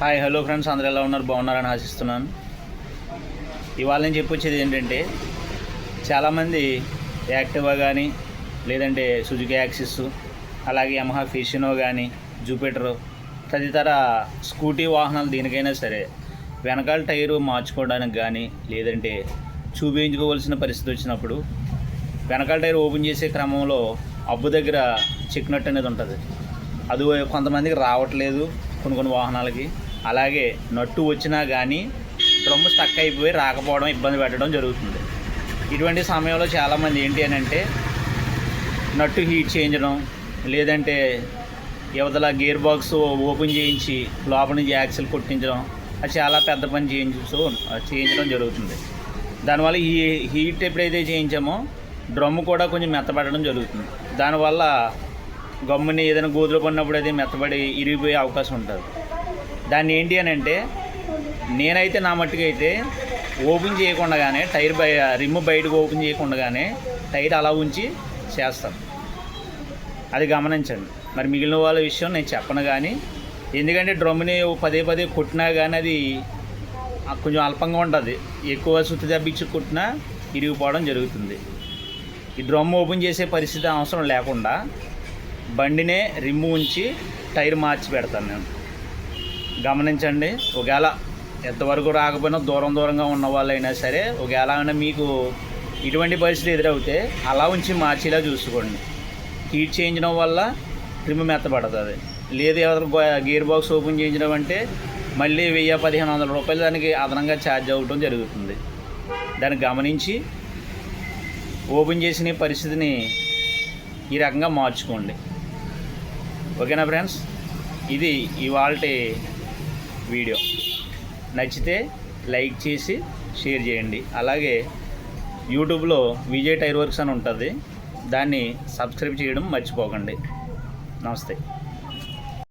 Hi hello friends, అందరూ ఎలా ఉన్నారు? బాగున్నారని ఆశిస్తున్నాను. ఇవాళ నేను చెప్పొచ్చేది ఏంటంటే, చాలామంది యాక్టివా కానీ, లేదంటే సుజుకి యాక్సిస్, అలాగే యమహా ఫెసినో కానీ, జూపిటర్ తదితర స్కూటీ వాహనాలు దేనికైనా సరే వెనకాల టైరు మార్చుకోవడానికి కానీ, లేదంటే చూపించుకోవాల్సిన పరిస్థితి వచ్చినప్పుడు వెనకాల టైర్ ఓపెన్ చేసే క్రమంలో అబ్బు దగ్గర చిక్నట్టు అనేది ఉంటుంది. అది కొంతమందికి రావట్లేదు కొన్ని వాహనాలకి. అలాగే నట్టు వచ్చినా కానీ డ్రమ్ స్టక్ అయిపోయి రాకపోవడం, ఇబ్బంది పెట్టడం జరుగుతుంది. ఇటువంటి సమయంలో చాలామంది ఏంటి అని అంటే నట్టు హీట్ చేయించడం, లేదంటే యువతల గేర్ బాక్స్ ఓపెన్ చేయించి లోపల నుంచి యాక్సిల్ కొట్టించడం, అది చాలా పెద్ద పని చేయించడం జరుగుతుంది. దానివల్ల ఈ హీట్ ఎప్పుడైతే చేయించామో డ్రమ్ కూడా కొంచెం మెత్తపడడం జరుగుతుంది. దానివల్ల గమ్ముని ఏదైనా గోతులు పడినప్పుడు అది మెత్తబడి ఇరిగిపోయే అవకాశం ఉంటుంది. దాన్ని ఏంటి అని అంటే, నేనైతే నా మట్టుకైతే ఓపెన్ చేయకుండానే రిమ్ బయటకు ఓపెన్ చేయకుండానే టైర్ అలా ఉంచి చేస్తాను. అది గమనించండి. మరి మిగిలిన వాళ్ళ విషయం నేను చెప్పను. కానీ ఎందుకంటే డ్రమ్ని పదే పదే కొట్టినా కానీ అది కొంచెం అల్పంగా ఉంటుంది. ఎక్కువ సుత్తి దెబ్బిచ్చి కొట్టినా ఇరిగిపోవడం జరుగుతుంది. ఈ డ్రమ్ ఓపెన్ చేసే పరిస్థితి అవసరం లేకుండా బండినే రిమ్ ఉంచి టైర్ మార్చి పెడతాను నేను. గమనించండి. ఒకవేళ ఎంతవరకు రాకపోయినా దూరంగా ఉన్న వాళ్ళైనా సరే, ఒకవేళ అయినా మీకు ఇటువంటి పరిస్థితి ఎదురవుతే అలా ఉంచి మార్చేలా చూసుకోండి. హీట్ చేయించడం వల్ల రిమ్ మెత్తపడుతుంది. లేదు ఎవరు గేర్ బాక్స్ ఓపెన్ చేయించడం అంటే మళ్ళీ 1000-1500 రూపాయలు దానికి అదనంగా ఛార్జ్ అవ్వడం జరుగుతుంది. దాన్ని గమనించి ఓపెన్ చేసిన పరిస్థితిని ఈ రకంగా మార్చుకోండి. ఓకేనా ఫ్రెండ్స్? ఇది ఇవాల్టి వీడియో. నచ్చితే లైక్ చేసి షేర్ చేయండి. అలాగే యూట్యూబ్లో విజయ్ టైర్ వర్క్స్ అని ఉంటుంది, దాన్ని సబ్స్క్రైబ్ చేయడం మర్చిపోకండి. నమస్తే.